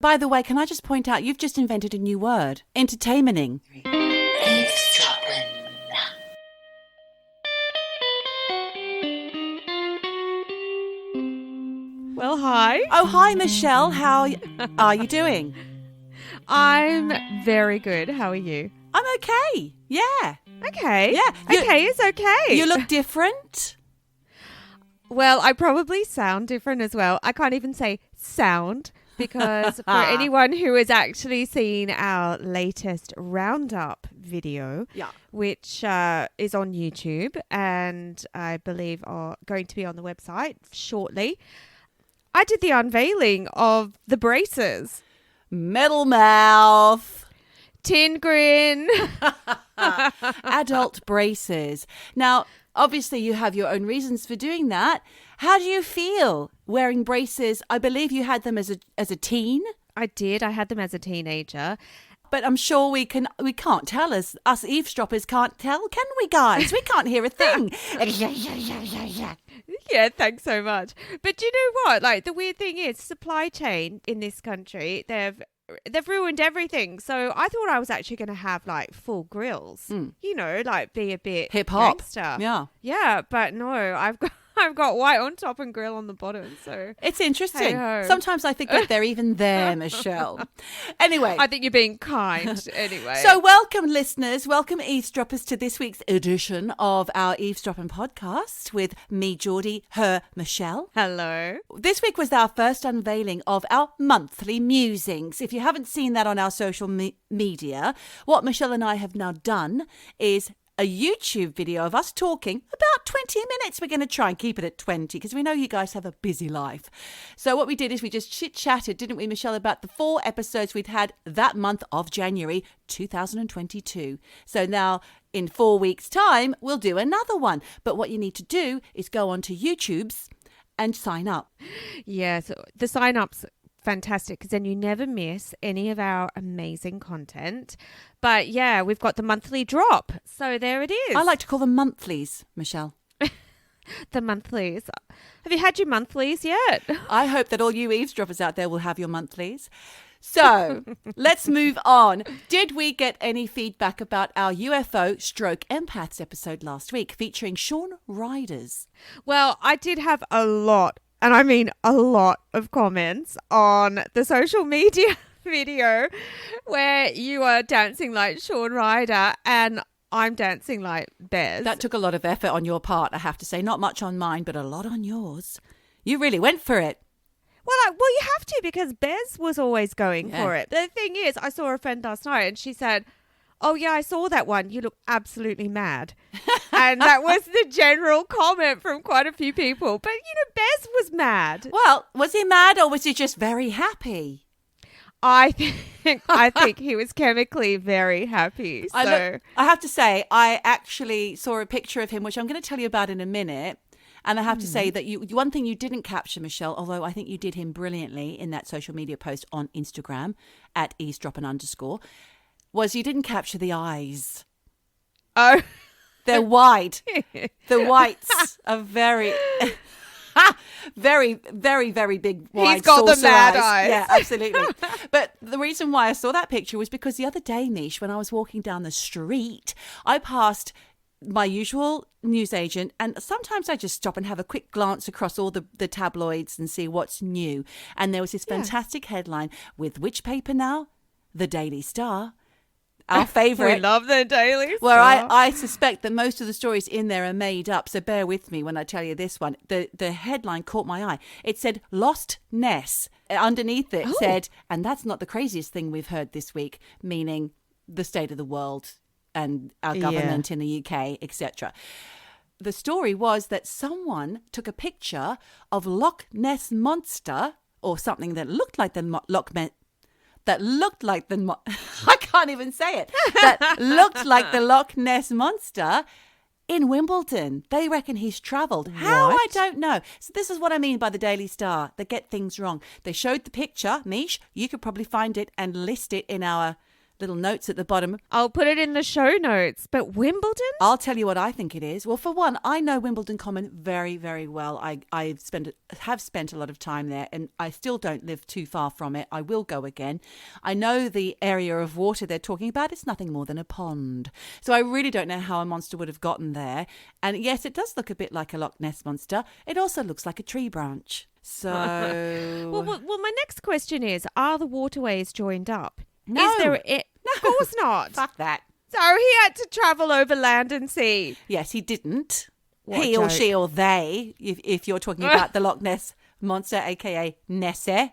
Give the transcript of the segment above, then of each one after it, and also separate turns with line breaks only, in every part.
By the way, can I just point out, you've just invented a new word. Entertaining.
Eavesdroppin.
Well, hi.
Oh, hi, Michelle. How are you doing?
I'm very good. How are you?
I'm okay. Yeah.
Okay.
Yeah.
Okay is okay.
You look different.
Well, I probably sound different as well. I can't even say sound because for anyone who has actually seen our latest roundup video, which is on YouTube and I believe are going to be on the website shortly, I did the unveiling of the braces.
Metal mouth.
Tin grin.
Adult braces. Now, obviously, you have your own reasons for doing that. How do you feel wearing braces? I believe you had them as a teen.
I did. I had them as a teenager.
But I'm sure we can't tell us eavesdroppers can't tell, can we, guys? We can't hear a thing.
Yeah, thanks so much. But you know what? Like, the weird thing is, supply chain in this country, they've ruined everything. So I thought I was actually going to have like full grills, you know, like be a bit
hip hop.
Gangster.
Yeah,
but no, I've got white on top and grill on the bottom. So
it's interesting.
Hey-ho.
Sometimes I think that they're even there, Michelle. Anyway,
I think you're being kind. Anyway,
so welcome, listeners. Welcome, eavesdroppers, to this week's edition of our Eavesdroppin podcast with me, Judy, her, Michelle.
Hello.
This week was our first unveiling of our monthly musings. If you haven't seen that on our social media, what Michelle and I have now done is a YouTube video of us talking about 20 minutes. We're going to try and keep it at 20 because we know you guys have a busy life. So what we did is we just chit-chatted, didn't we, Michelle, about the 4 episodes we'd had that month of January 2022. So now in 4 weeks' time, we'll do another one. But what you need to do is go onto YouTube's and sign up.
Yeah, so the sign-up's fantastic because then you never miss any of our amazing content. But yeah, we've got the monthly drop. So there it is.
I like to call them monthlies, Michelle.
The monthlies. Have you had your monthlies yet?
I hope that all you eavesdroppers out there will have your monthlies. So let's move on. Did we get any feedback about our UFO stroke empaths episode last week featuring Sean Riders?
Well, I did have a lot, and I mean a lot of comments on the social media video where you are dancing like Sean Ryder and I'm dancing like Bez.
That took a lot of effort on your part, I have to say. Not much on mine, but a lot on yours. You really went for it.
Well, you have to because Bez was always going for it. The thing is, I saw a friend last night and she said, "Oh, yeah, I saw that one. You look absolutely mad." And that was the general comment from quite a few people. But, you know, Bez was mad.
Well, was he mad or was he just very happy?
I think he was chemically very happy. So
I have to say, I actually saw a picture of him, which I'm going to tell you about in a minute. And I have to say that one thing you didn't capture, Michelle, although I think you did him brilliantly in that social media post on Instagram at eavesdroppin_, was you didn't capture the eyes.
Oh.
They're wide. The whites are very, very, very, very big, wide.
He's got the mad
eyes.
eyes.
Yeah, absolutely. But the reason why I saw that picture was because the other day, Mish, when I was walking down the street, I passed my usual newsagent, and sometimes I just stop and have a quick glance across all the tabloids and see what's new. And there was this fantastic headline with which paper now? The Daily Star. Our favourite.
We love the Daily Star.
Where I suspect that most of the stories in there are made up, so bear with me when I tell you this one. The headline caught my eye. It said, "Lost Ness." Underneath it said, and that's not the craziest thing we've heard this week, meaning the state of the world and our government in the UK, etc. The story was that someone took a picture of Loch Ness Monster, or something that looked like the I can't even say it. That looked like the Loch Ness Monster in Wimbledon. They reckon he's travelled. How? I don't know. So this is what I mean by the Daily Star. They get things wrong. They showed the picture. Mish, you could probably find it and list it in our little notes at the bottom.
I'll put it in the show notes. But Wimbledon?
I'll tell you what I think it is. Well, for one, I know Wimbledon Common very, very well. I have spent a lot of time there, and I still don't live too far from it. I will go again. I know the area of water they're talking about. It's nothing more than a pond. So I really don't know how a monster would have gotten there. And yes, it does look a bit like a Loch Ness monster. It also looks like a tree branch. So...
well, my next question is, are the waterways joined up?
No.
Is there Of course not.
Fuck that.
So he had to travel over land and sea.
Yes, he didn't.
What
He
a
or
joke.
she or they, if you're talking about the Loch Ness monster, a.k.a. Nessie.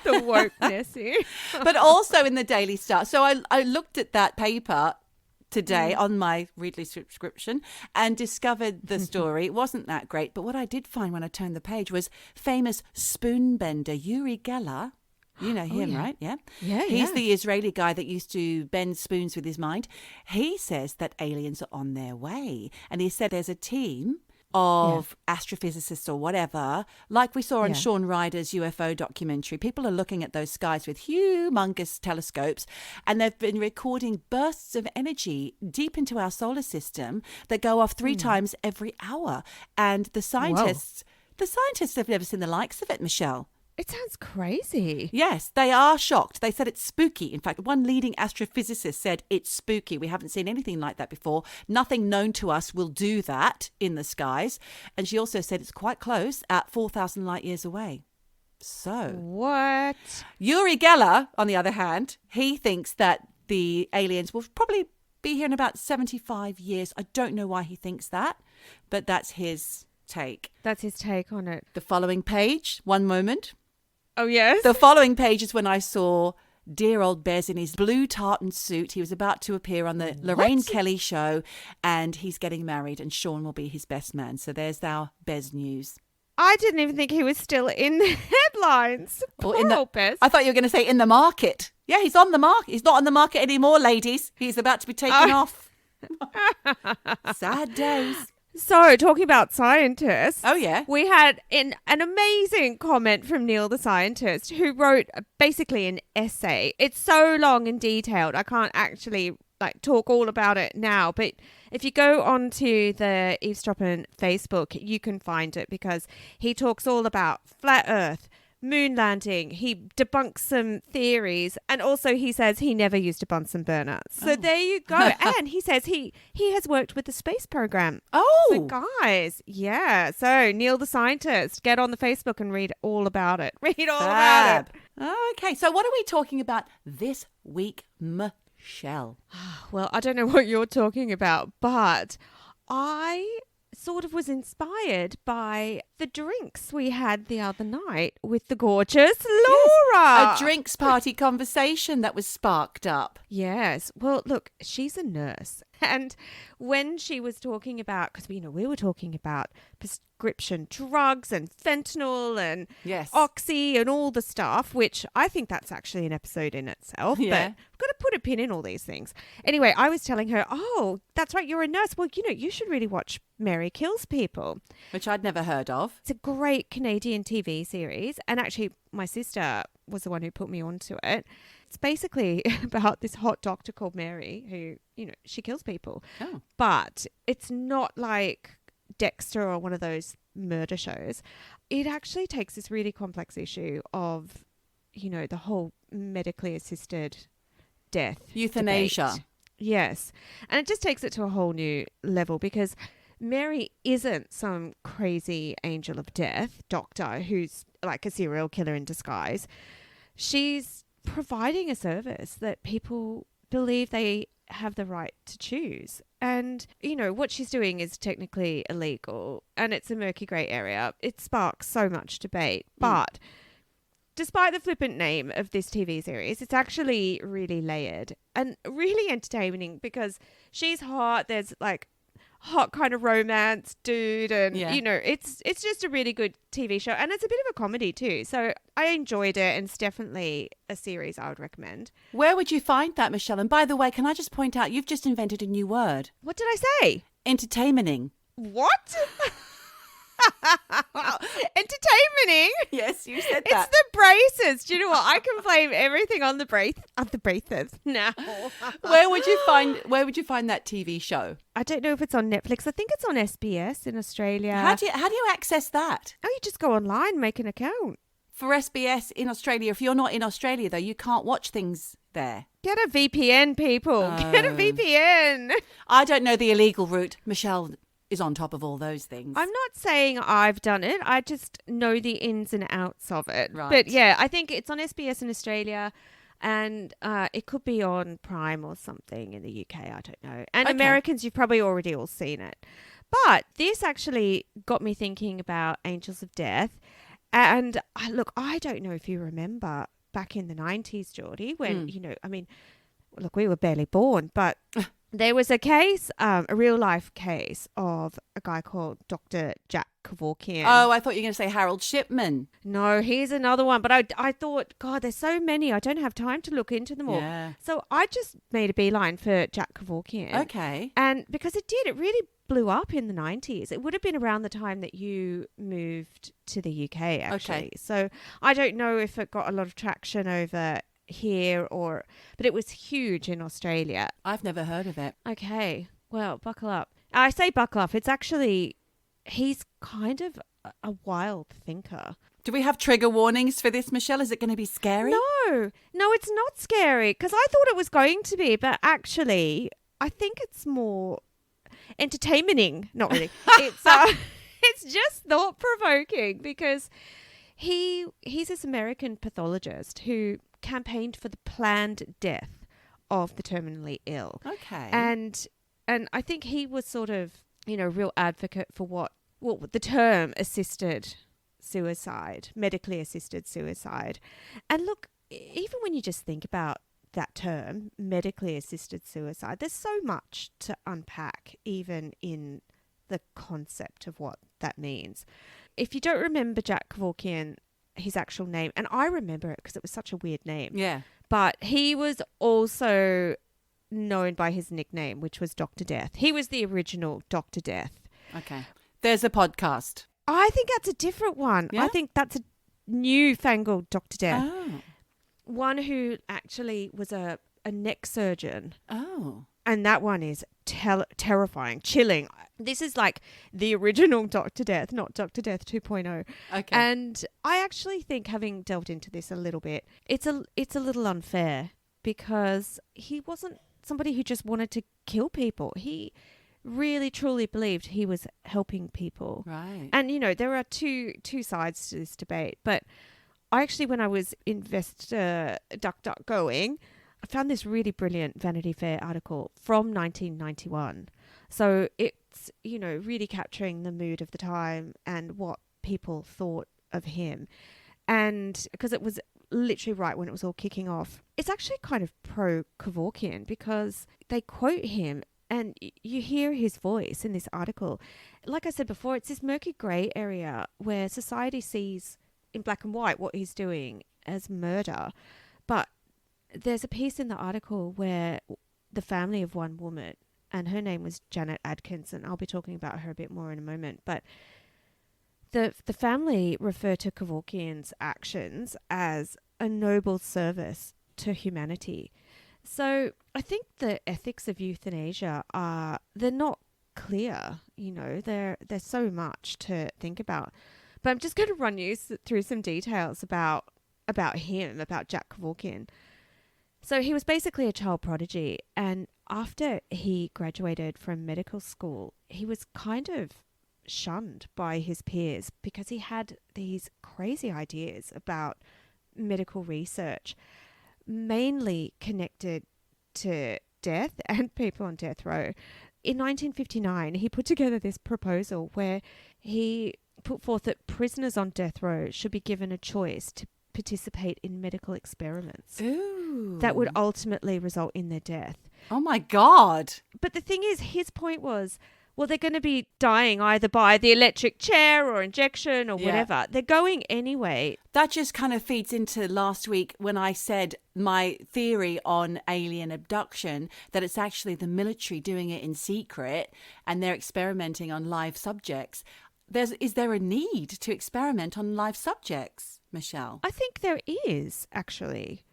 The woke Nessie.
But also in the Daily Star. So I looked at that paper today on my Readly subscription and discovered the story. It wasn't that great. But what I did find when I turned the page was famous spoon bender Uri Geller. You know him,
yeah.
right? Yeah.
Yeah,
He's
yeah.
the Israeli guy that used to bend spoons with his mind. He says that aliens are on their way. And he said there's a team of astrophysicists or whatever, like we saw on
Yeah.
Sean Ryder's UFO documentary. People are looking at those skies with humongous telescopes, and they've been recording bursts of energy deep into our solar system that go off 3 times every hour. And the scientists have never seen the likes of it, Michelle.
It sounds crazy.
Yes, they are shocked. They said it's spooky. In fact, one leading astrophysicist said it's spooky. We haven't seen anything like that before. Nothing known to us will do that in the skies. And she also said it's quite close at 4,000 light years away. So,
What?
Uri Geller, on the other hand, he thinks that the aliens will probably be here in about 75 years. I don't know why he thinks that, but that's his take.
That's his take on it.
The following page, one moment.
Oh, yes?
The following page is when I saw dear old Bez in his blue tartan suit. He was about to appear on the Lorraine Kelly show, and he's getting married, and Sean will be his best man. So there's our Bez news.
I didn't even think he was still in the headlines.
Or
Poor old Bez.
I thought you were going to say in the market. Yeah, he's on the market. He's not on the market anymore, ladies. He's about to be taken off. Sad days.
So, talking about scientists.
Oh, yeah.
We had an amazing comment from Neil the scientist, who wrote basically an essay. It's so long and detailed. I can't actually talk all about it now, but if you go onto the Eavesdroppin Facebook, you can find it, because he talks all about flat Earth, moon landing. He debunks some theories, and also he says he never used a Bunsen burner. So there you go. And he says he has worked with the space program.
Oh.
So guys, yeah. So Neil the scientist, get on the Facebook and read all about it. Read all about it.
Okay, so what are we talking about this week, Michelle?
Well, I don't know what you're talking about, but I sort of was inspired by the drinks we had the other night with the gorgeous Laura.
A drinks party conversation that was sparked up.
Yes. Well, look, she's a nurse. And when she was talking about, because we were talking about prescription drugs and fentanyl and
Yes.
oxy and all the stuff, which I think that's actually an episode in itself.
Yeah.
But we've got to put a pin in all these things. Anyway, I was telling her, oh, that's right, you're a nurse. Well, you should really watch Mary Kills People.
Which I'd never heard of.
It's a great Canadian TV series. And actually, my sister was the one who put me onto it. It's basically about this hot doctor called Mary who, she kills people.
Oh.
But it's not like Dexter or one of those murder shows. It actually takes this really complex issue of, the whole medically assisted death.
Euthanasia.
debate. Yes. And it just takes it to a whole new level, because Mary isn't some crazy angel of death doctor who's like a serial killer in disguise. She's providing a service that people believe they have the right to choose. And, what she's doing is technically illegal, and it's a murky grey area. It sparks so much debate. But despite the flippant name of this TV series, it's actually really layered and really entertaining, because she's hot. There's hot kind of romance dude, and it's just a really good TV show, and it's a bit of a comedy too, so I enjoyed it, and it's definitely a series I would recommend.
Where would you find that, Michelle? And by the way, can I just point out, you've just invented a new word.
What did I say?
Entertaining.
What? Entertaining.
Yes, you said
It's
that.
the braces. Do you know what? I can blame everything on the braces now.
Where would you find that TV show?
I don't know if it's on Netflix. I think it's on SBS in Australia.
How do you access that?
Oh, you just go online, make an account.
For SBS in Australia, if you're not in Australia though, you can't watch things there.
Get a VPN, people. Get a VPN.
I don't know the illegal route. Michelle is on top of all those things.
I'm not saying I've done it. I just know the ins and outs of it.
Right.
But yeah, I think it's on SBS in Australia, and it could be on Prime or something in the UK. I don't know. And
Okay.
Americans, you've probably already all seen it. But this actually got me thinking about Angels of Death. And look, I don't know if you remember back in the 90s, Geordie, when, look, we were barely born, but there was a case, a real life case of a guy called Dr. Jack Kevorkian.
Oh, I thought you were going to say Harold Shipman.
No, here's another one. But I thought, God, there's so many. I don't have time to look into them all.
Yeah.
So I just made a beeline for Jack Kevorkian.
Okay.
And because it really blew up in the 90s. It would have been around the time that you moved to the UK, actually.
Okay.
So I don't know if it got a lot of traction over here but it was huge in Australia.
I've never heard of it.
Okay. Well, buckle up. I say buckle up. It's actually, he's kind of a wild thinker.
Do we have trigger warnings for this, Michelle? Is it going to be scary?
No, it's not scary because I thought it was going to be, but actually I think it's more entertaining. Not really. It's just thought-provoking because he's this American pathologist who campaigned for the planned death of the terminally ill.
Okay.
And I think he was sort of, real advocate for what the term assisted suicide, medically assisted suicide. And look, even when you just think about that term, medically assisted suicide, there's so much to unpack even in the concept of what that means. If you don't remember Jack Kevorkian, his actual name, and I remember it because it was such a weird name.
Yeah.
But he was also known by his nickname, which was Dr. Death. He was the original Dr. Death.
Okay. There's a podcast.
I think that's a different one.
Yeah?
I think that's a newfangled Dr. Death.
Oh.
One who actually was a neck surgeon.
Oh.
And that one is terrifying, chilling. This is like the original Dr. Death, not Dr. Death 2.0.
Okay.
And I actually think, having delved into this a little bit, it's a little unfair because he wasn't somebody who just wanted to kill people. He really, truly believed he was helping people.
Right.
And, there are two sides to this debate. But I actually, when I was DuckDuckGoing, I found this really brilliant Vanity Fair article from 1991. So it's, really capturing the mood of the time and what people thought of him. And because it was literally right when it was all kicking off. It's actually kind of pro-Kevorkian because they quote him and you hear his voice in this article. Like I said before, it's this murky grey area where society sees in black and white what he's doing as murder. But there's a piece in the article where the family of one woman, and her name was Janet Adkinson. I'll be talking about her a bit more in a moment. But the family refer to Kevorkian's actions as a noble service to humanity. So I think the ethics of euthanasia they're not clear. There's so much to think about. But I'm just going to run you through some details about him, about Jack Kevorkian. So he was basically a child prodigy, and after he graduated from medical school, he was kind of shunned by his peers because he had these crazy ideas about medical research, mainly connected to death and people on death row. In 1959, he put together this proposal where he put forth that prisoners on death row should be given a choice to participate in medical experiments.
Ooh.
That would ultimately result in their death.
Oh my God.
But the thing is, his point was, well, they're going to be dying either by the electric chair or injection or whatever. They're going anyway.
That just kind of feeds into last week when I said my theory on alien abduction, that it's actually the military doing it in secret and they're experimenting on live subjects. is there a need to experiment on live subjects, Michelle?
I think there is, actually.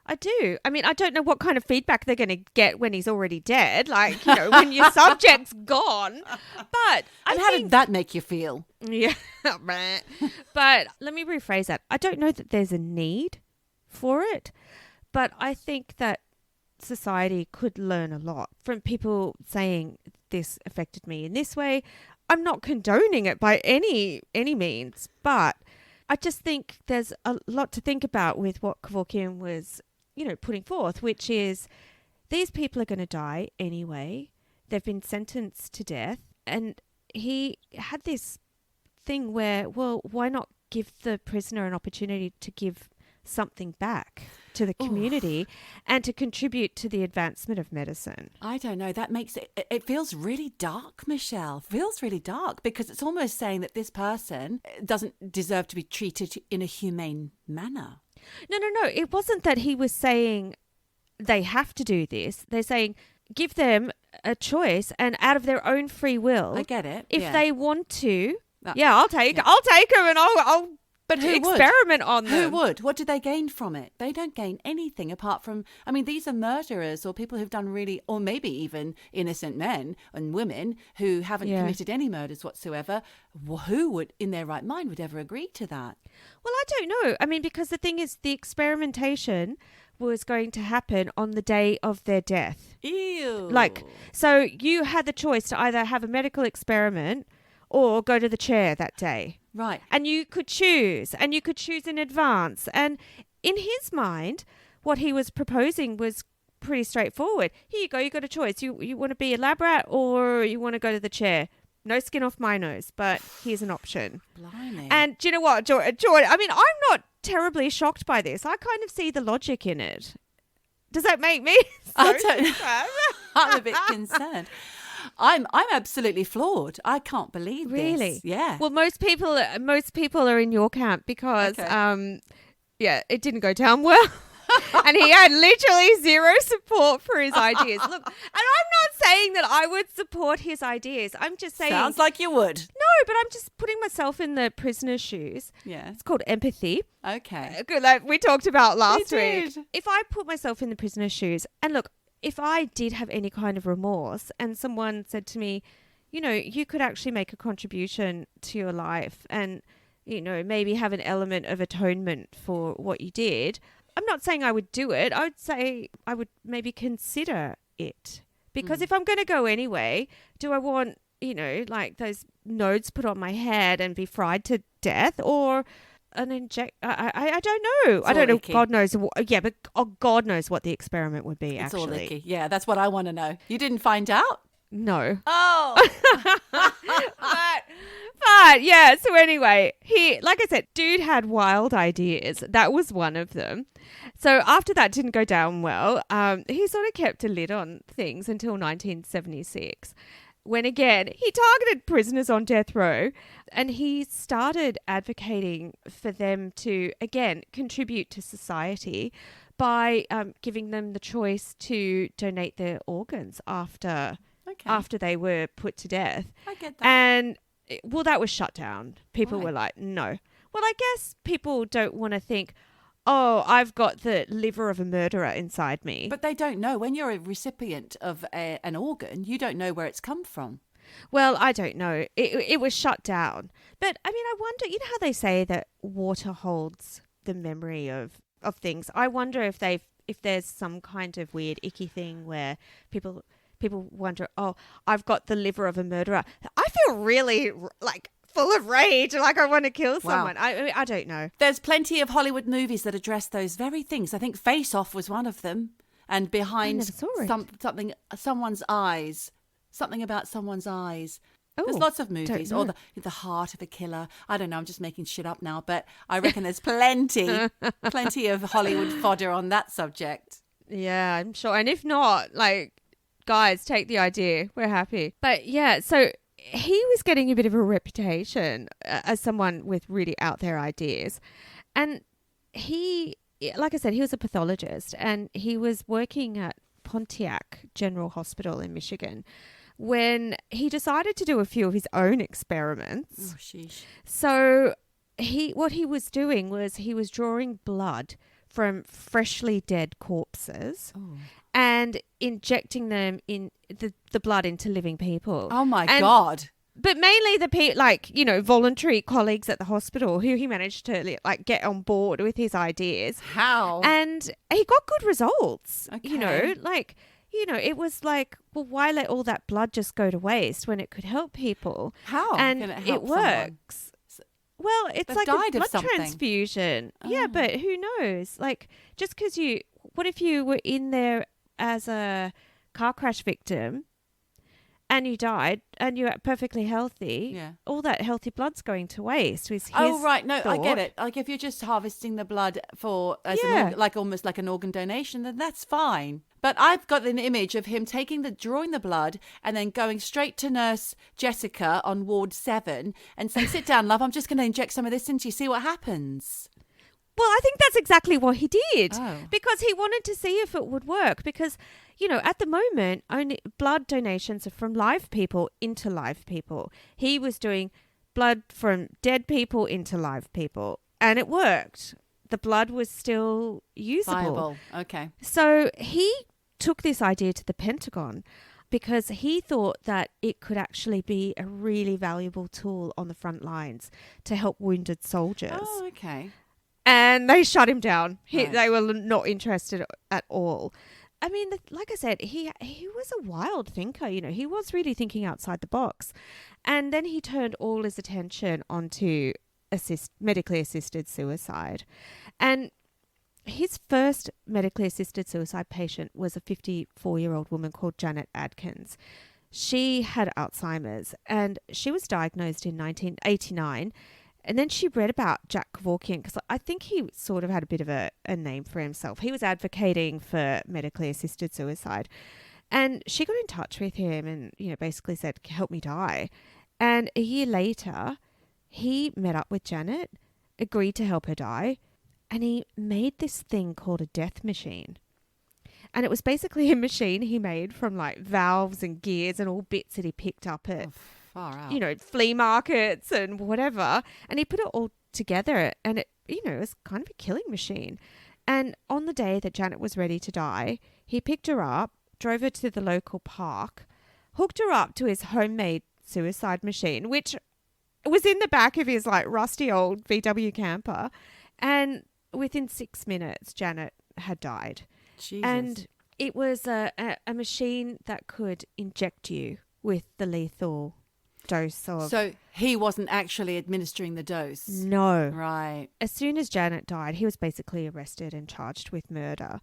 I do. I mean, I don't know what kind of feedback they're going to get when he's already dead, like, when your subject's gone. But
how did that make you feel?
Yeah. But let me rephrase that. I don't know that there's a need for it, but I think that society could learn a lot from people saying this affected me in this way. I'm not condoning it by any means, but I just think there's a lot to think about with what Kevorkian was putting forth, which is these people are going to die anyway. They've been sentenced to death. And he had this thing where, well, why not give the prisoner an opportunity to give something back to the community and to contribute to the advancement of medicine?
I don't know. That makes it feels really dark, Michelle. Feels really dark because it's almost saying that this person doesn't deserve to be treated in a humane manner.
No. It wasn't that he was saying they have to do this. They're saying give them a choice and out of their own free will.
I get it.
If they want to,
I'll
take them and I'll
but who
experiment on them.
Who would? What do they gain from it? They don't gain anything apart from, these are murderers or people who've done really, or maybe even innocent men and women who haven't committed any murders whatsoever. Who would, in their right mind, would ever agree to that?
Well, I don't know. Because the thing is, the experimentation was going to happen on the day of their death.
Ew.
So you had the choice to either have a medical experiment or go to the chair that day.
Right.
And you could choose in advance. And in his mind, what he was proposing was pretty straightforward. Here you go, you got a choice. You want to be a lab rat or you want to go to the chair. No skin off my nose, but here's an option.
Blimey.
And do you know what, Jordan? I'm not terribly shocked by this. I kind of see the logic in it. Does that make me
I'm a bit concerned. I'm absolutely floored. I can't believe this.
Really?
Yeah.
Well, most people are in your camp because it didn't go down well. And he had literally zero support for his ideas. Look, and I'm not saying that I would support his ideas. I'm just saying...
Sounds like you would.
No, but I'm just putting myself in the prisoner's shoes.
Yeah.
It's called empathy.
Okay.
Like we talked about last
week.
If I put myself in the prisoner's shoes, and look, if I did have any kind of remorse and someone said to me, you could actually make a contribution to your life and, maybe have an element of atonement for what you did... I'm not saying I would do it. I would say I would maybe consider it. Because if I'm going to go anyway, do I want, like those nodes put on my head and be fried to death or an inject? I don't know. I don't know.
Icky.
God knows. But God knows what the experiment would be,
It's
actually.
all icky. Yeah, that's what I want to know. You didn't find out?
No.
Oh.
But yeah, so anyway, like I said, dude had wild ideas. That was one of them. So after that didn't go down well, he sort of kept a lid on things until 1976, when again, he targeted prisoners on death row and he started advocating for them to, again, contribute to society by giving them the choice to donate their organs after they were put to death.
I get that.
And well, that was shut down. People were like, no. Well, I guess people don't want to think, oh, I've got the liver of a murderer inside me.
But they don't know. When you're a recipient of an organ, you don't know where it's come from.
Well, I don't know. It was shut down. But, I wonder, how they say that water holds the memory of things? I wonder if there's some kind of weird, icky thing where people wonder, oh, I've got the liver of a murderer. I feel really full of rage, like I want to kill someone. Wow. I don't know.
There's plenty of Hollywood movies that address those very things. I think Face Off was one of them. And behind something about someone's eyes.
Oh,
there's lots of movies. Or the heart of a killer. I don't know. I'm just making shit up now. But I reckon there's plenty of Hollywood fodder on that subject.
Yeah, I'm sure. And if not, guys, take the idea. We're happy. But yeah, so he was getting a bit of a reputation as someone with really out there ideas. And he, like I said, he was a pathologist and he was working at Pontiac General Hospital in Michigan, when he decided to do a few of his own experiments.
Oh, sheesh.
So what he was doing was he was drawing blood from freshly dead corpses and injecting them in the blood into living people.
Oh my God.
But mainly the voluntary colleagues at the hospital who he managed to get on board with his ideas.
How?
And he got good results.
Okay.
It was like, well, why let all that blood just go to waste when it could help people?
How
and
can it help
works. Well, it's
They've
like
died
a
of
blood
something.
transfusion.
Oh.
Yeah, but who knows? Like, just because what if you were in there as a car crash victim and you died and you're perfectly healthy?
Yeah.
All that healthy blood's going to waste. Was his
right. No, I get
thought.
it. Like if you're just harvesting the blood for
Yeah.
almost like an organ donation, then that's fine. But I've got an image of him drawing the blood and then going straight to Nurse Jessica on Ward 7 and saying, "Sit down, love. I'm just going to inject some of this into you. See what happens."
Well, I think that's exactly what he did
Oh.
because he wanted to see if it would work because, at the moment, only blood donations are from live people into live people. He was doing blood from dead people into live people and it worked. The blood was still usable.
Viable. Okay.
So he took this idea to the Pentagon because he thought that it could actually be a really valuable tool on the front lines to help wounded soldiers.
Oh, okay.
And they shut him down.
Right.
They were not interested at all. I mean, like I said, he was a wild thinker. He was really thinking outside the box. And then he turned all his attention onto medically assisted suicide. And his first medically assisted suicide patient was a 54-year-old woman called Janet Adkins. She had Alzheimer's and she was diagnosed in 1989. And then she read about Jack Kevorkian because I think he sort of had a bit of a name for himself. He was advocating for medically assisted suicide. And she got in touch with him and, basically said, "Help me die." And a year later, he met up with Janet, agreed to help her die, and he made this thing called a death machine. And it was basically a machine he made from valves and gears and all bits that he picked up at,
Far out.
flea markets and whatever. And he put it all together and it was kind of a killing machine. And on the day that Janet was ready to die, he picked her up, drove her to the local park, hooked her up to his homemade suicide machine, which was in the back of his rusty old VW camper. And within 6 minutes, Janet had died.
Jesus.
And it was a machine that could inject you with the lethal dose of...
So he wasn't actually administering the dose?
No.
Right.
As soon as Janet died, he was basically arrested and charged with murder.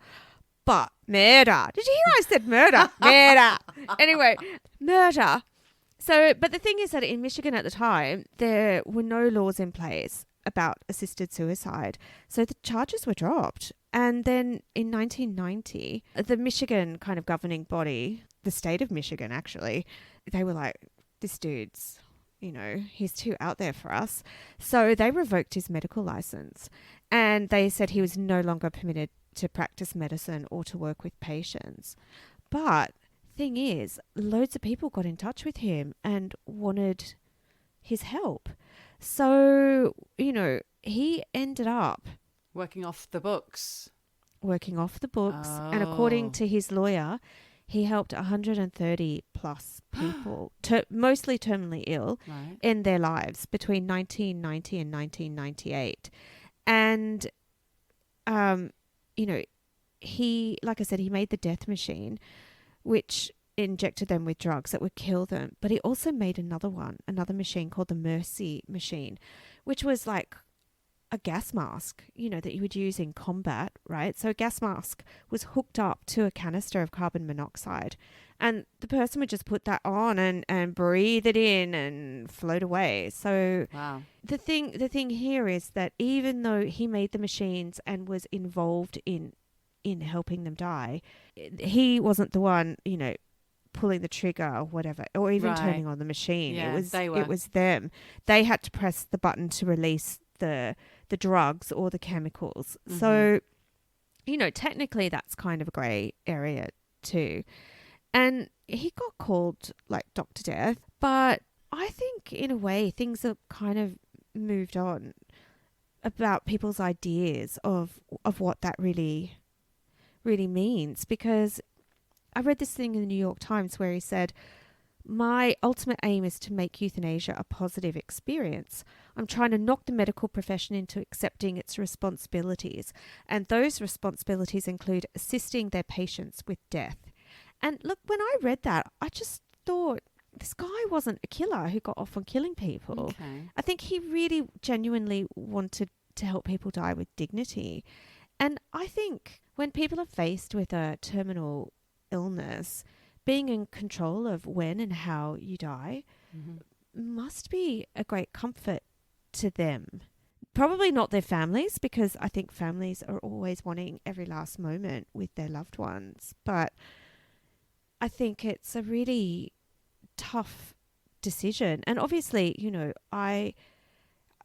But murder. Did you hear I said murder? Murder. Anyway, murder. So, but the thing is that in Michigan at the time, there were no laws in place about assisted suicide. So the charges were dropped. And then in 1990, the Michigan kind of governing body, the state of Michigan actually, they were like, this dude's, he's too out there for us. So they revoked his medical license and they said he was no longer permitted to practice medicine or to work with patients. But thing is, loads of people got in touch with him and wanted his help. So, he ended up
Working off the books.
And according to his lawyer, he helped 130 plus people, mostly terminally ill,
Right.
end their lives between 1990 and 1998. And, he, like I said, he made the death machine, which injected them with drugs that would kill them. But he also made another machine called the Mercy machine, which was like a gas mask, that you would use in combat, right? So a gas mask was hooked up to a canister of carbon monoxide and the person would just put that on and breathe it in and float away. So
Wow.
the thing here is that even though he made the machines and was involved in helping them die, he wasn't the one, pulling the trigger or whatever, or even
Right.
turning on the machine.
Yeah,
It was them. They had to press the button to release the drugs or the chemicals.
Mm-hmm.
So, technically that's kind of a grey area too. And he got called like Dr. Death, but I think in a way things have kind of moved on about people's ideas of what that really means, because I read this thing in the New York Times where he said, "My ultimate aim is to make euthanasia a positive experience. I'm trying to knock the medical profession into accepting its responsibilities, and those responsibilities include assisting their patients with death." And look, when I read that, I just thought, this guy wasn't a killer who got off on killing people.
Okay.
I think he really genuinely wanted to help people die with dignity. And I think when people are faced with a terminal illness, being in control of when and how you die must be a great comfort to them. Probably not their families, because I think families are always wanting every last moment with their loved ones. But I think it's a really tough decision. And obviously, you know,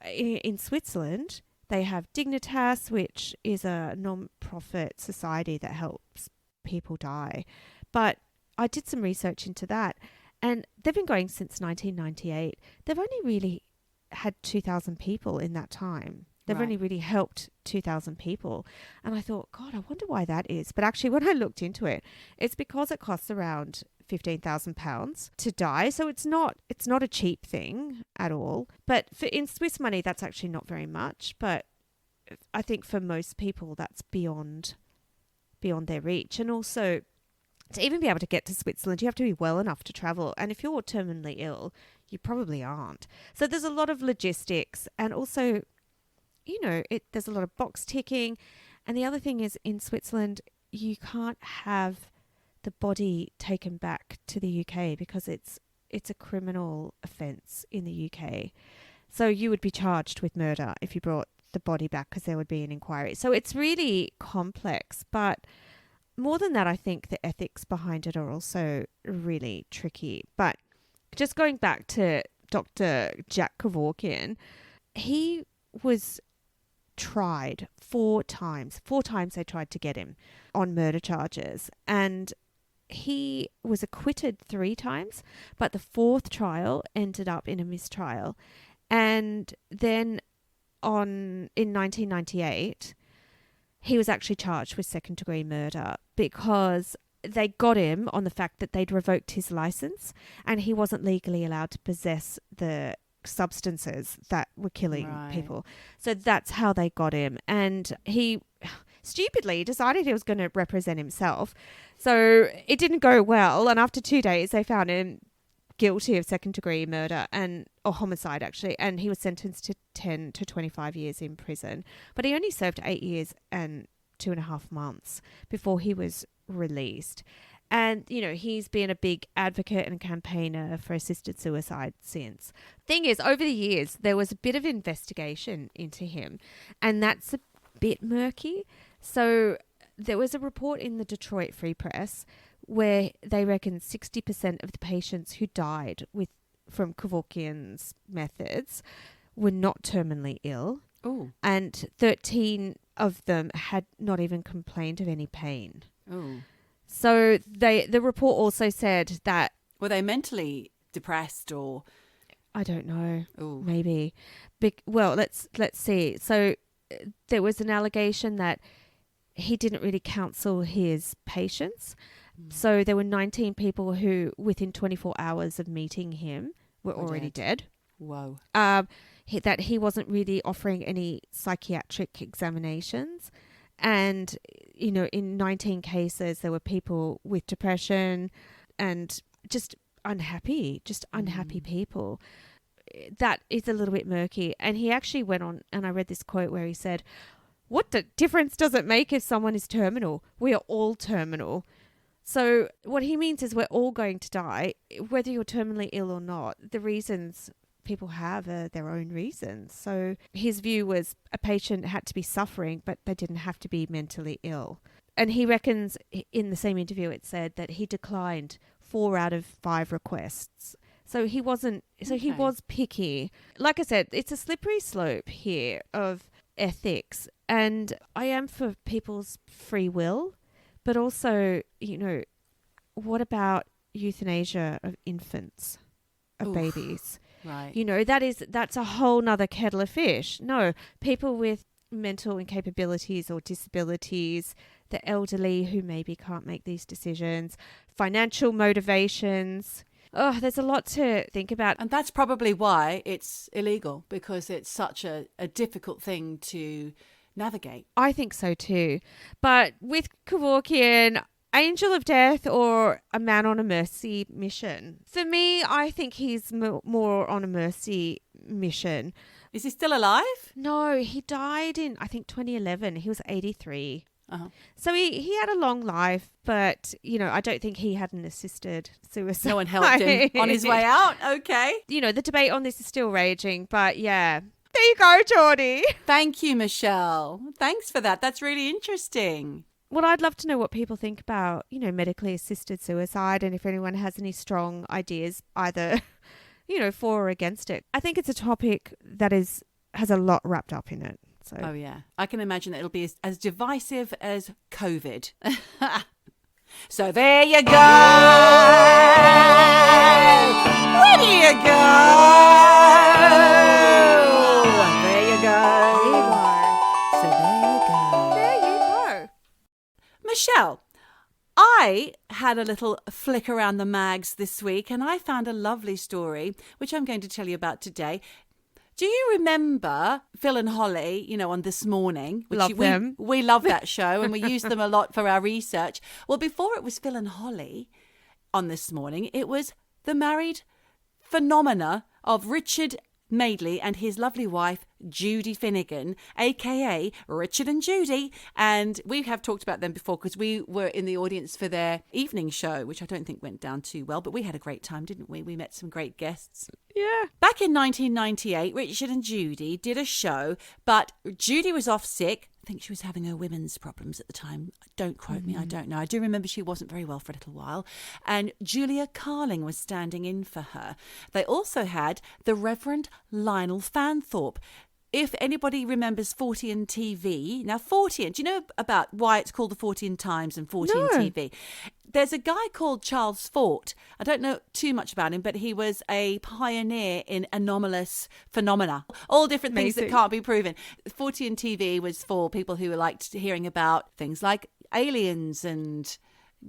in Switzerland, they have Dignitas, which is a non-profit society that helps people die. But I did some research into that, and they've been going since 1998. They've only really had 2,000 people in that time. They've
Right.
only really helped 2,000 people. And I thought, God, I wonder why that is. But actually, when I looked into it, it's because it costs around £15,000 to die. So it's not a cheap thing at all. But in Swiss money, that's actually not very much. But I think for most people, that's beyond their reach. And also, to even be able to get to Switzerland, you have to be well enough to travel. And if you're terminally ill, you probably aren't. So there's a lot of logistics, and also, you know, there's a lot of box ticking. And the other thing is, in Switzerland, you can't have the body taken back to the UK because it's a criminal offence in the UK. So you would be charged with murder if you brought the body back, because there would be an inquiry. So it's really complex. But more than that, I think the ethics behind it are also really tricky. But just going back to Dr. Jack Kevorkian, he was tried 4 times. 4 times they tried to get him on murder charges. And he was acquitted 3 times, but the 4th trial ended up in a mistrial. And then in 1998, he was actually charged with second-degree murder because they got him on the fact that they'd revoked his license and he wasn't legally allowed to possess the substances that were killing people. So that's how they got him. And he stupidly decided he was going to represent himself. So it didn't go well. And after 2 days, they found him guilty of second-degree murder or homicide, actually. And he was sentenced to 10 to 25 years in prison. But he only served 8 years and 2.5 months before he was released. And, you know, he's been a big advocate and campaigner for assisted suicide since. Thing is, over the years, there was a bit of investigation into him, and that's a bit murky. So there was a report in the Detroit Free Press where they reckon 60% of the patients who died from Kevorkian's methods were not terminally ill.
Oh.
And 13 of them had not even complained of any pain.
Oh.
So the report also said that...
Were they mentally depressed or...
I don't know.
Ooh.
Maybe. Well, let's see. So there was an allegation that he didn't really counsel his patients. So there were 19 people who, within 24 hours of meeting him, were already dead.
Whoa.
That he wasn't really offering any psychiatric examinations. And, you know, in 19 cases, there were people with depression and just unhappy people. That is a little bit murky. And he actually went on, and I read this quote where he said, "What difference does it make if someone is terminal? We are all terminal." So what he means is we're all going to die, whether you're terminally ill or not. The reasons people have are their own reasons. So his view was a patient had to be suffering, but they didn't have to be mentally ill. And he reckons in the same interview it said that he declined 4 out of 5 requests. So he wasn't. So he was picky. Like I said, it's a slippery slope here of ethics, and I am for people's free will, but also, you know, what about euthanasia of infants, of babies.
Right.
You know, that's a whole nother kettle of fish. No, people with mental incapabilities or disabilities, the elderly who maybe can't make these decisions, financial motivations. Oh, there's a lot to think about.
And that's probably why it's illegal, because it's such a difficult thing to navigate.
I think so too. But with Kevorkian, angel of death or a man on a mercy mission? For me, I think he's more on a mercy mission.
Is he still alive?
No, he died in, I think, 2011. He was 83.
Uh-huh.
So he had a long life, but, you know, I don't think he had an assisted suicide.
No one helped him on his way out. Okay.
You know, the debate on this is still raging, but yeah. There you go, Geordie.
Thank you, Michelle. Thanks for that. That's really interesting.
Well, I'd love to know what people think about, you know, medically assisted suicide, and if anyone has any strong ideas, either, you know, for or against it. I think it's a topic that has a lot wrapped up in it. So.
Oh, yeah. I can imagine that it'll be as divisive as COVID. So there you go. Where do you go? There you go.
There you are.
So there you go.
There you go.
Michelle, I had a little flick around the mags this week and I found a lovely story, which I'm going to tell you about today. Do you remember Phil and Holly, you know, on This Morning?
Love them.
We love that show and we use them a lot for our research. Well, before it was Phil and Holly on This Morning, it was the married phenomena of Richard Madeley and his lovely wife, Judy Finnegan, a.k.a. Richard and Judy. And we have talked about them before because we were in the audience for their evening show, which I don't think went down too well, but we had a great time, didn't we? We met some great guests.
Yeah.
Back in 1998, Richard and Judy did a show, but Judy was off sick. I think she was having her women's problems at the time. Don't quote me, I don't know. I do remember she wasn't very well for a little while. And Julia Carling was standing in for her. They also had the Reverend Lionel Fanthorpe. If anybody remembers Fortean TV, now Fortean, do you know about why it's called the Fortean Times and Fortean TV? There's a guy called Charles Fort. I don't know too much about him, but he was a pioneer in anomalous phenomena, all different things that can't be proven. Fortean TV was for people who liked hearing about things like aliens and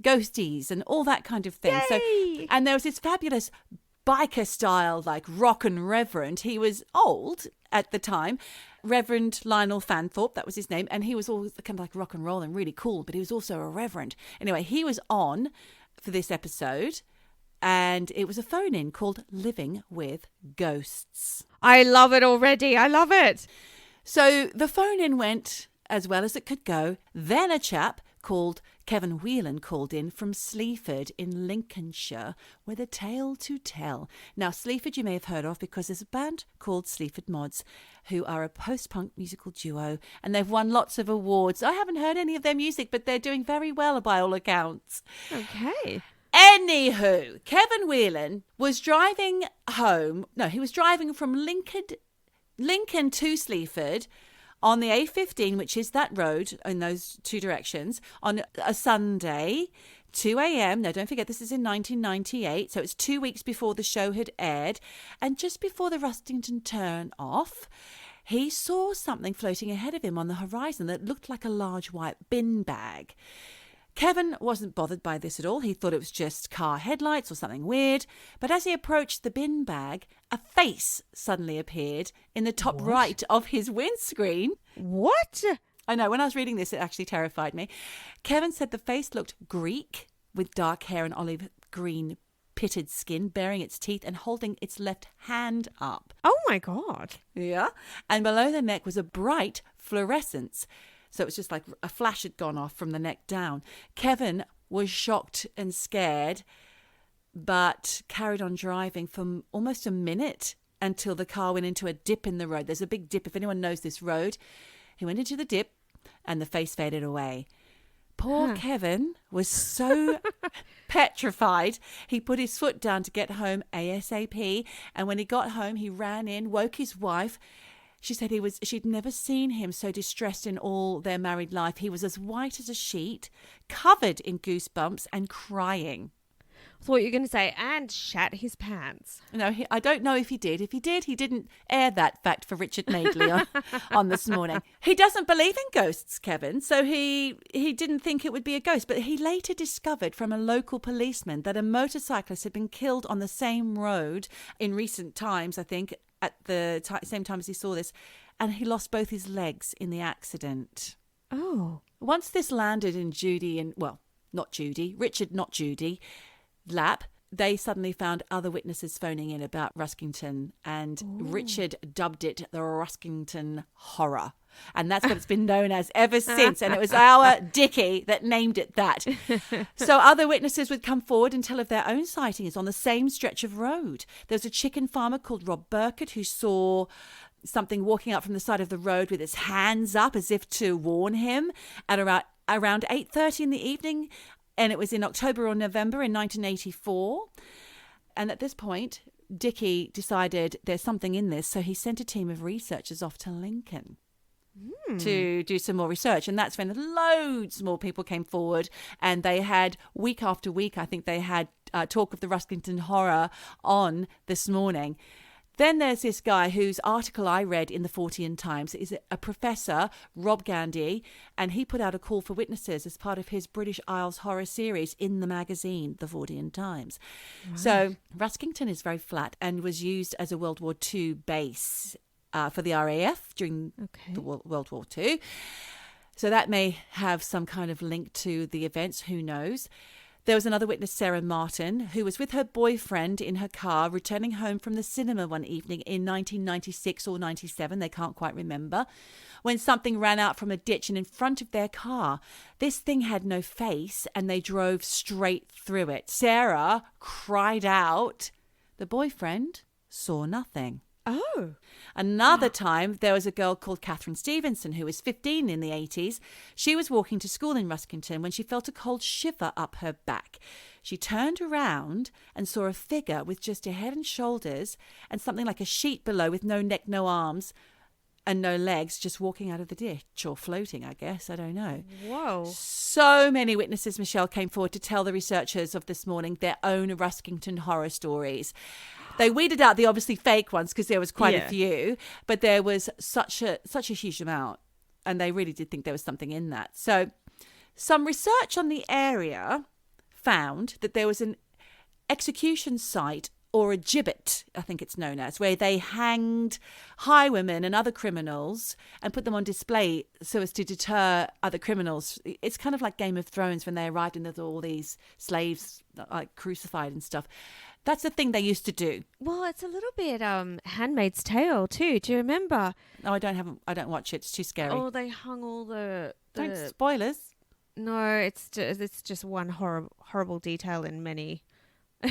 ghosties and all that kind of thing.
Yay!
So, and there was this fabulous biker style, like rock and reverend. He was old at the time, Reverend Lionel Fanthorpe, that was his name, and he was all kind of like rock and roll and really cool, but he was also a reverend. Anyway, he was on for this episode, and it was a phone-in called Living with Ghosts.
I love it already. I love it.
So the phone-in went as well as it could go. Then a chap called Kevin Whelan called in from Sleaford in Lincolnshire with a tale to tell. Now, Sleaford you may have heard of because there's a band called Sleaford Mods who are a post-punk musical duo and they've won lots of awards. I haven't heard any of their music, but they're doing very well by all accounts.
Okay.
Anywho, Kevin Whelan was driving home. No, he was driving from Lincoln to Sleaford on the A15, which is that road in those two directions, on a Sunday, 2 a.m. Now, don't forget, this is in 1998, so it's 2 weeks before the show had aired. And just before the Ruskington turn off, he saw something floating ahead of him on the horizon that looked like a large white bin bag. Kevin wasn't bothered by this at all. He thought it was just car headlights or something weird. But as he approached the bin bag, a face suddenly appeared in the top right of his windscreen.
What?
I know, when I was reading this, it actually terrified me. Kevin said the face looked Greek, with dark hair and olive green pitted skin, baring its teeth and holding its left hand up.
Oh, my God.
Yeah. And below the neck was a bright fluorescence. So it was just like a flash had gone off from the neck down. Kevin was shocked and scared, but carried on driving for almost a minute until the car went into a dip in the road. There's a big dip. If anyone knows this road, he went into the dip and the face faded away. Poor Kevin was so petrified. He put his foot down to get home ASAP. And when he got home, he ran in, woke his wife. She said she'd never seen him so distressed in all their married life. He was as white as a sheet, covered in goosebumps and crying.
Thought you were going to say, and shat his pants.
No, I don't know if he did. If he did, he didn't air that fact for Richard Madeley on This Morning. He doesn't believe in ghosts, Kevin, so he didn't think it would be a ghost. But he later discovered from a local policeman that a motorcyclist had been killed on the same road in recent times, I think, at the same time as he saw this, and he lost both his legs in the accident.
Oh.
Once this landed in Judy and, well, not Judy, Richard, not Judy, lap, they suddenly found other witnesses phoning in about Ruskington, and Richard dubbed it the Ruskington Horror. And that's what it's been known as ever since. And it was our Dickie that named it that. So other witnesses would come forward and tell of their own sightings on the same stretch of road. There was a chicken farmer called Rob Burkett who saw something walking up from the side of the road with its hands up as if to warn him at around 8:30 in the evening. And it was in October or November in 1984. And at this point, Dickie decided there's something in this. So he sent a team of researchers off to Lincoln to do some more research. And that's when loads more people came forward. And they had, week after week, I think they had talk of the Ruskington Horror on This Morning. Then there's this guy whose article I read in the Fortean Times is a professor, Rob Gandy, and he put out a call for witnesses as part of his British Isles horror series in the magazine, the Fortean Times. Right. So Ruskington is very flat and was used as a World War II base for the RAF during the World War II. So that may have some kind of link to the events, who knows. There was another witness, Sarah Martin, who was with her boyfriend in her car returning home from the cinema one evening in 1996 or 97, they can't quite remember, when something ran out from a ditch and in front of their car. This thing had no face and they drove straight through it. Sarah cried out. The boyfriend saw nothing.
Oh.
Another time, there was a girl called Catherine Stevenson who was 15 in the 80s. She was walking to school in Ruskington when she felt a cold shiver up her back. She turned around and saw a figure with just a head and shoulders and something like a sheet below with no neck, no arms and no legs, just walking out of the ditch or floating, I guess. I don't know.
Whoa.
So many witnesses, Michelle, came forward to tell the researchers of This Morning their own Ruskington horror stories. They weeded out the obviously fake ones because there was quite a few, but there was such a huge amount, and they really did think there was something in that. So some research on the area found that there was an execution site, or a gibbet, I think it's known as, where they hanged highwaymen and other criminals and put them on display so as to deter other criminals. It's kind of like Game of Thrones when they arrived and there's all these slaves like crucified and stuff. That's the thing they used to do.
Well, it's a little bit Handmaid's Tale too. Do you remember?
No, I don't watch it. It's too scary.
Oh, they hung all the
Don't spoilers.
No, it's just one horrible detail in many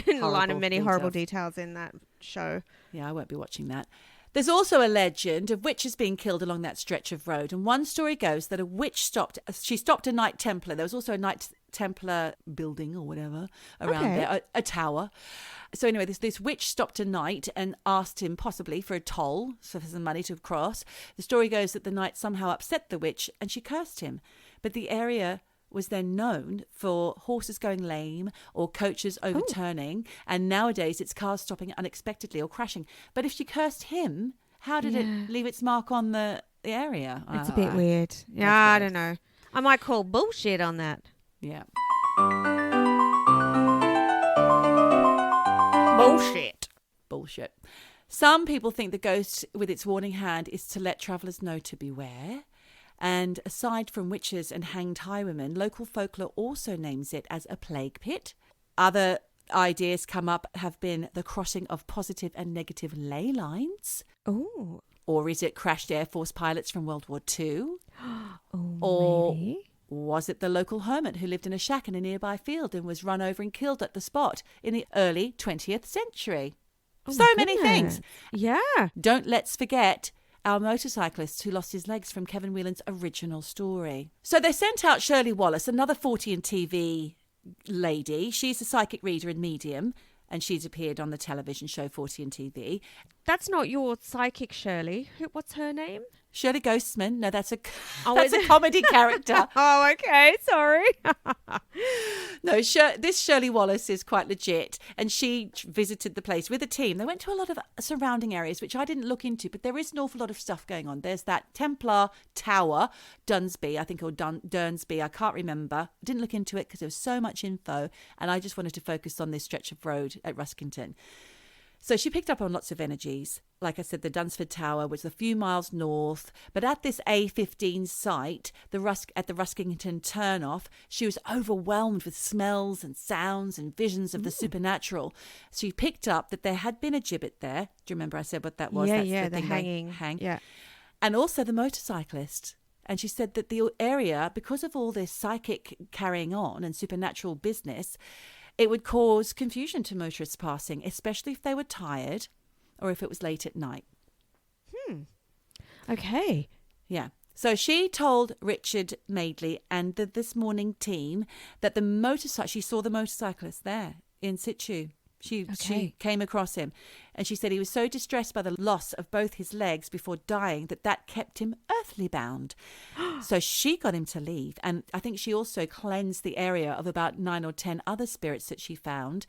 in the line of many horrible details in that show. Yeah,
I won't be watching that. There's also a legend of witches being killed along that stretch of road. And one story goes that a witch stopped a Knight Templar. There was also a Knight Templar building or whatever around there, a tower. So anyway, this witch stopped a knight and asked him possibly for a toll, so for some money to cross. The story goes that the knight somehow upset the witch and she cursed him. But the area was then known for horses going lame or coaches overturning. And nowadays it's cars stopping unexpectedly or crashing. But if she cursed him, how did it leave its mark on the area?
It's a bit weird. Yeah, I don't know. I might call bullshit on that.
Yeah. Bullshit. Some people think the ghost with its warning hand is to let travellers know to beware. And aside from witches and hanged highwaymen, local folklore also names it as a plague pit. Other ideas come up have been the crossing of positive and negative ley lines.
Oh.
Or is it crashed Air Force pilots from World War II?
Or maybe.
Was it the local hermit who lived in a shack in a nearby field and was run over and killed at the spot in the early 20th century? So many things.
Yeah.
Don't let's forget our motorcyclist who lost his legs from Kevin Whelan's original story. So they sent out Shirley Wallace, another Fortean TV lady. She's a psychic reader and medium, and she's appeared on the television show Fortean TV.
That's not your psychic Shirley. What's her name?
Shirley Ghostman. No, that's a comedy character.
Oh, okay. Sorry.
No, No, this Shirley Wallace is quite legit, and she visited the place with a team. They went to a lot of surrounding areas, which I didn't look into, but there is an awful lot of stuff going on. There's that Templar Tower, Dunsby, I think, or Durnsby, I can't remember. I didn't look into it because there was so much info, and I just wanted to focus on this stretch of road at Ruskington. So she picked up on lots of energies. Like I said, the Dunsford Tower was a few miles north, but at this A15 site, at the Ruskington turnoff, she was overwhelmed with smells and sounds and visions of the supernatural. She picked up that there had been a gibbet there. Do you remember I said what that was?
Yeah,
That's
the hang. Yeah.
And also the motorcyclist. And she said that the area, because of all this psychic carrying on and supernatural business, it would cause confusion to motorists passing, especially if they were tired or if it was late at night.
Okay.
Yeah. So she told Richard Madeley and the This Morning team that she saw the motorcyclist there in situ. She came across him, and she said he was so distressed by the loss of both his legs before dying that kept him earthly bound. So she got him to leave, and I think she also cleansed the area of about 9 or 10 other spirits that she found.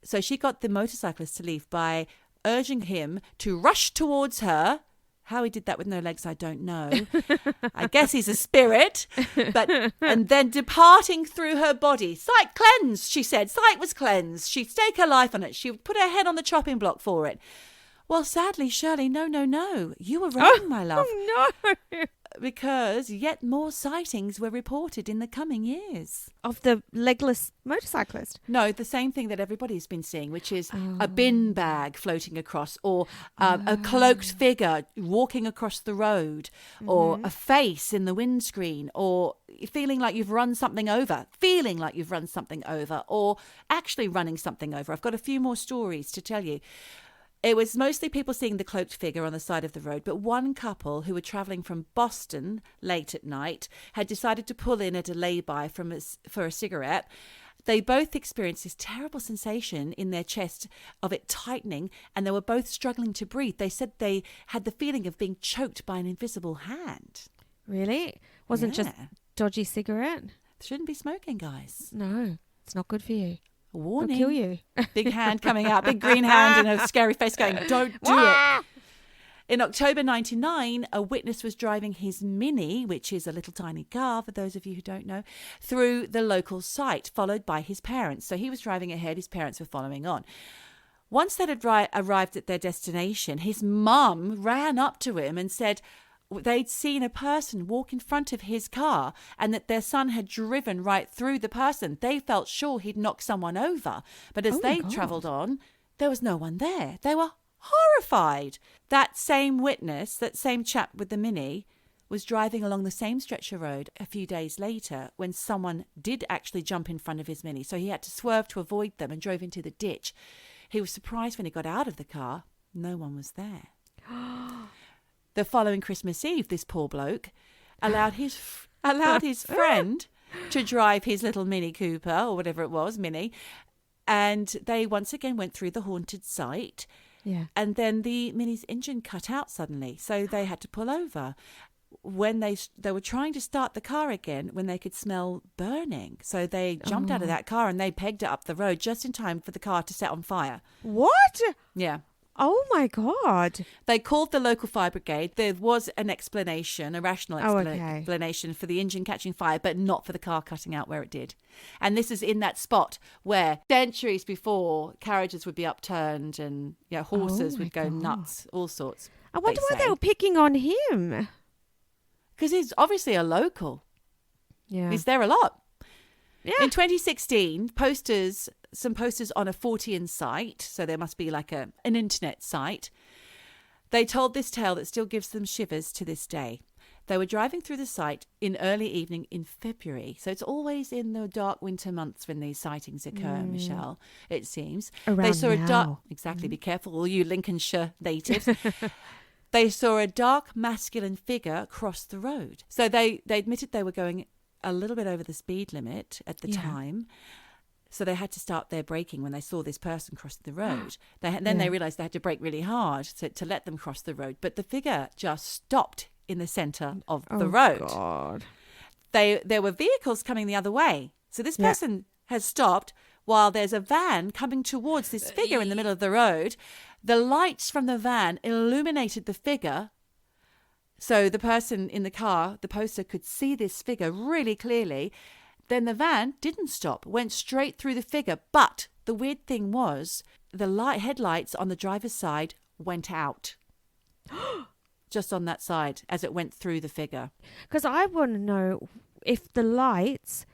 So she got the motorcyclist to leave by urging him to rush towards her. How he did that with no legs, I don't know. I guess he's a spirit. And then departing through her body. Sight cleansed, she said. Sight was cleansed. She'd stake her life on it. She would put her head on the chopping block for it. Well, sadly, Shirley, no. You were wrong, my love.
Oh, no.
Because yet more sightings were reported in the coming years.
Of the legless motorcyclist?
No, the same thing that everybody's been seeing, which is a bin bag floating across, or a cloaked figure walking across the road, or a face in the windscreen, or feeling like you've run something over, or actually running something over. I've got a few more stories to tell you. It was mostly people seeing the cloaked figure on the side of the road, but one couple who were travelling from Boston late at night had decided to pull in at a lay-by for a cigarette. They both experienced this terrible sensation in their chest of it tightening, and they were both struggling to breathe. They said they had the feeling of being choked by an invisible hand.
Really? Wasn't just dodgy cigarette?
Shouldn't be smoking, guys.
No, it's not good for you.
Warning.
It'll kill you.
Big hand coming out, big green hand and a scary face going, don't do it. In October 1999, a witness was driving his Mini, which is a little tiny car, for those of you who don't know, through the local site, followed by his parents. So he was driving ahead, his parents were following on. Once they'd arrived at their destination, his mum ran up to him and said they'd seen a person walk in front of his car and that their son had driven right through the person. They felt sure he'd knocked someone over. But as they travelled on, there was no one there. They were horrified. That same witness, that same chap with the Mini, was driving along the same stretch of road a few days later when someone did actually jump in front of his Mini. So he had to swerve to avoid them and drove into the ditch. He was surprised when he got out of the car. No one was there. The following Christmas Eve, this poor bloke allowed his friend to drive his little Mini Cooper, or whatever it was, Mini, and they once again went through the haunted site.
Yeah.
And then the Mini's engine cut out suddenly, so they had to pull over. When they were trying to start the car again, when they could smell burning, so they jumped out of that car and they pegged it up the road just in time for the car to set on fire.
What?
Yeah.
Oh, my God.
They called the local fire brigade. There was an explanation, a rational explanation for the engine catching fire, but not for the car cutting out where it did. And this is in that spot where centuries before carriages would be upturned and horses would go nuts, all sorts.
I wonder why they were picking on him.
Because he's obviously a local.
Yeah.
He's there a lot.
Yeah.
In 2016, some posters on a Fortean site, so there must be like an internet site, they told this tale that still gives them shivers to this day. They were driving through the site in early evening in February. So it's always in the dark winter months when these sightings occur, Michelle, it seems.
Around
they saw
now.
Be careful, all you Lincolnshire natives. They saw a dark masculine figure cross the road. So they admitted they were going a little bit over the speed limit at the time. So they had to start their braking when they saw this person crossing the road. They realised they had to brake really hard to let them cross the road. But the figure just stopped in the centre of the road.
God.
There were vehicles coming the other way. So this person has stopped while there's a van coming towards this figure in the middle of the road. The lights from the van illuminated the figure. So the person in the car, the poster, could see this figure really clearly. Then the van didn't stop, went straight through the figure. But the weird thing was the headlights on the driver's side went out. Just on that side as it went through the figure.
Because I want to know if the lights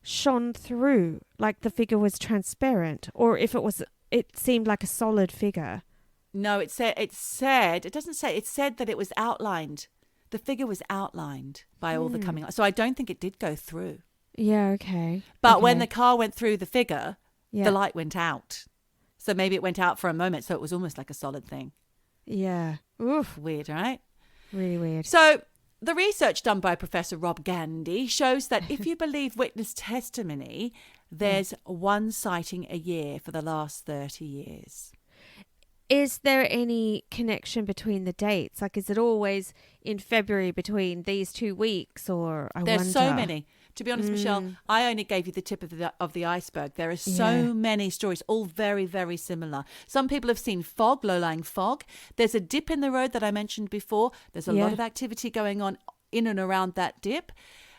shone through, like the figure was transparent, or if it seemed like a solid figure.
No, it said it said that it was outlined. The figure was outlined by all the coming lights. So I don't think it did go through.
Yeah, okay.
But when the car went through the figure, the light went out. So maybe it went out for a moment, so it was almost like a solid thing.
Yeah. Oof.
Weird, right?
Really weird.
So the research done by Professor Rob Gandy shows that if you believe witness testimony, there's one sighting a year for the last 30 years.
Is there any connection between the dates? Like, is it always in February between these 2 weeks, or
There's so many. To be honest, Michelle, I only gave you the tip of the iceberg. There are so many stories, all very, very similar. Some people have seen fog, low-lying fog. There's a dip in the road that I mentioned before. There's a lot of activity going on in and around that dip.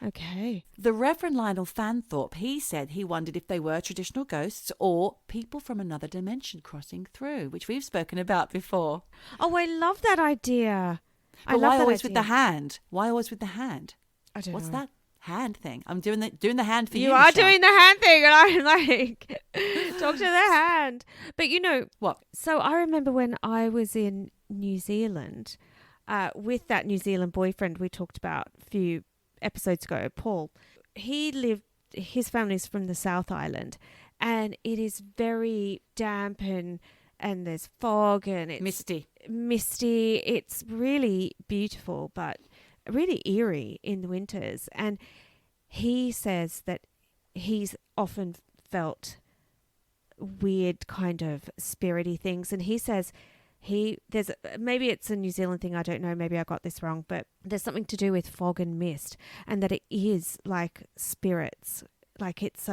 Okay.
The Reverend Lionel Fanthorpe, he said he wondered if they were traditional ghosts or people from another dimension crossing through, which we've spoken about before.
Oh, I love that idea.
But why always with the hand? Why always with the hand?
I don't know.
What's that hand thing? I'm doing the hand for you.
You are
Michelle.
doing the hand thing, and I'm like, talk to the hand. But you know
what?
So I remember when I was in New Zealand with that New Zealand boyfriend we talked about a few episodes ago, Paul. His family's from the South Island, and it is very damp and there's fog and it's misty. It's really beautiful, but really eerie in the winters. And he says that he's often felt weird kind of spirity things, and he says maybe it's a New Zealand thing, I don't know, maybe I got this wrong, but there's something to do with fog and mist, and that it is like spirits, like it's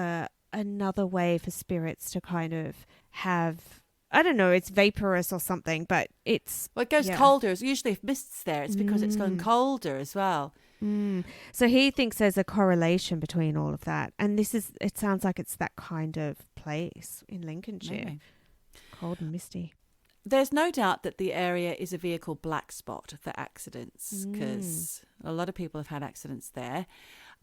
another way for spirits to kind of have, I don't know, it's vaporous or something, but it goes
colder. Usually if mist's there, it's because it's gone colder as well.
So he thinks there's a correlation between all of that, and it sounds like it's that kind of place in Lincolnshire.
Maybe.
Cold and misty.
There's no doubt that the area is a vehicle black spot for accidents, because a lot of people have had accidents there.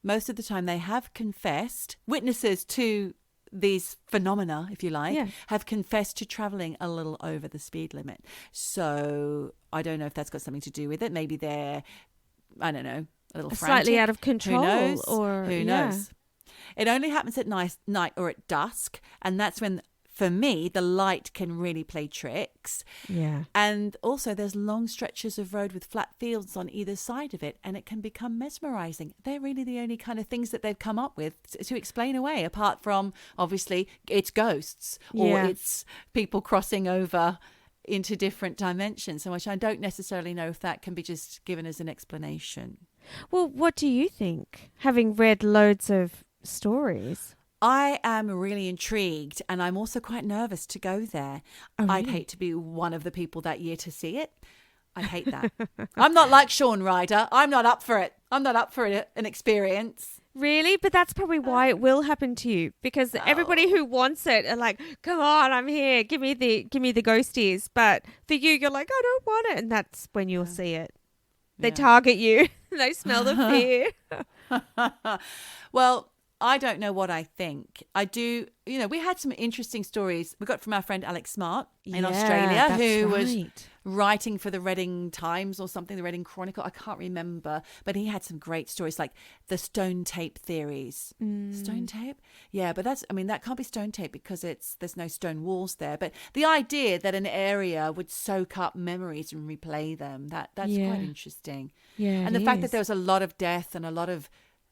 Most of the time they have confessed, witnesses to these phenomena, if you like, have confessed to travelling a little over the speed limit. So I don't know if that's got something to do with it. Maybe they're, I don't know, a little frantic.
Slightly out of control.
Who knows? It only happens at night or at dusk, and that's when, for me, the light can really play tricks. Yeah. And also there's long stretches of road with flat fields on either side of it, and it can become mesmerizing. They're really the only kind of things that they've come up with to explain away, apart from, obviously, it's ghosts or it's people crossing over into different dimensions, which I don't necessarily know if that can be just given as an explanation.
Well, what do you think, having read loads of stories?
I am really intrigued, and I'm also quite nervous to go there. Oh, really? I'd hate to be one of the people that year to see it. I hate that. I'm not like Sean Ryder. I'm not up for it. I'm not up for an experience.
Really? But that's probably why it will happen to you, because everybody who wants it are like, come on, I'm here. Give me the ghosties. But for you, you're like, I don't want it. And that's when you'll see it. They target you. They smell the fear.
Well, I don't know what I think. I do, we had some interesting stories we got from our friend Alex Smart in Australia, who was writing for the Reading Times or something, the Reading Chronicle. I can't remember, but he had some great stories like the stone tape theories. Stone tape? Yeah, but that can't be stone tape because there's no stone walls there. But the idea that an area would soak up memories and replay them, that's quite interesting. Yeah, and the fact that there was a lot of death and a lot of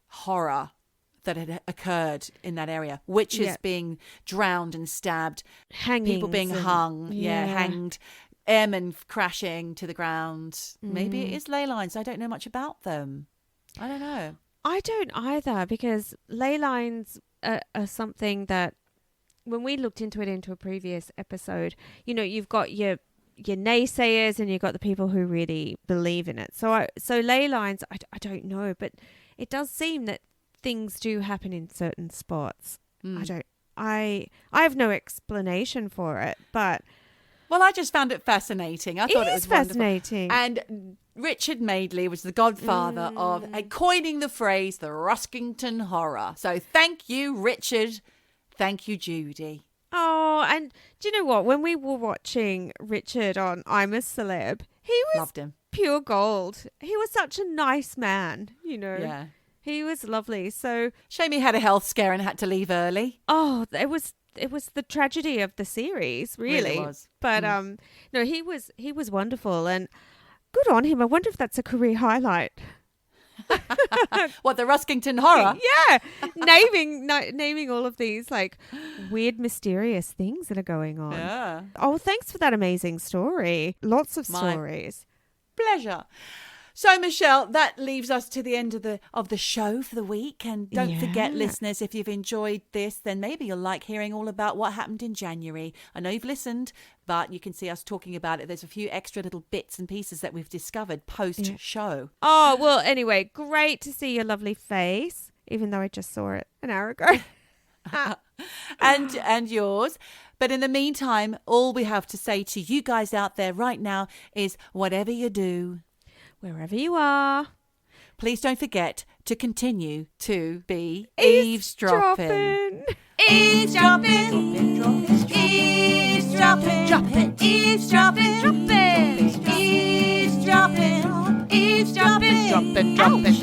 horror that had occurred in that area, witches being drowned and stabbed, people being hung, hanged, airmen crashing to the ground. Maybe it is ley lines. I don't know much about them. I don't know.
I don't either, because ley lines something that when we looked into it into a previous episode, you know, you've got your naysayers and you've got the people who really believe in it. So ley lines, I don't know, but it does seem that things do happen in certain spots. I have no explanation for it, but
well, I just found it fascinating. I thought it was
fascinating.
Wonderful. And Richard Madeley was the godfather of coining the phrase the Ruskington Horror. So thank you, Richard. Thank you, Judy.
Oh, and do you know what? When we were watching Richard on I'm a Celeb, he was
Loved him.
Pure gold. He was such a nice man, you know.
Yeah.
He was lovely. So
shame he had a health scare and had to leave early.
Oh, it was the tragedy of the series, really.
It was.
But no, he was wonderful and good on him. I wonder if that's a career highlight.
What, the Ruskington Horror?
Yeah, naming all of these like weird, mysterious things that are going on.
Yeah.
Oh, thanks for that amazing story. Lots of stories.
Pleasure. So, Michelle, that leaves us to the end of the show for the week. And don't forget, listeners, if you've enjoyed this, then maybe you'll like hearing all about what happened in January. I know you've listened, but you can see us talking about it. There's a few extra little bits and pieces that we've discovered post-show.
Oh, well, anyway, great to see your lovely face, even though I just saw it an hour ago.
and yours. But in the meantime, all we have to say to you guys out there right now is whatever you do,
wherever you are,
please don't forget to continue to be eavesdropping.
Eavesdropping. Eavesdropping. Eavesdropping. Eavesdropping. Eavesdropping. Eavesdropping.
Dropping.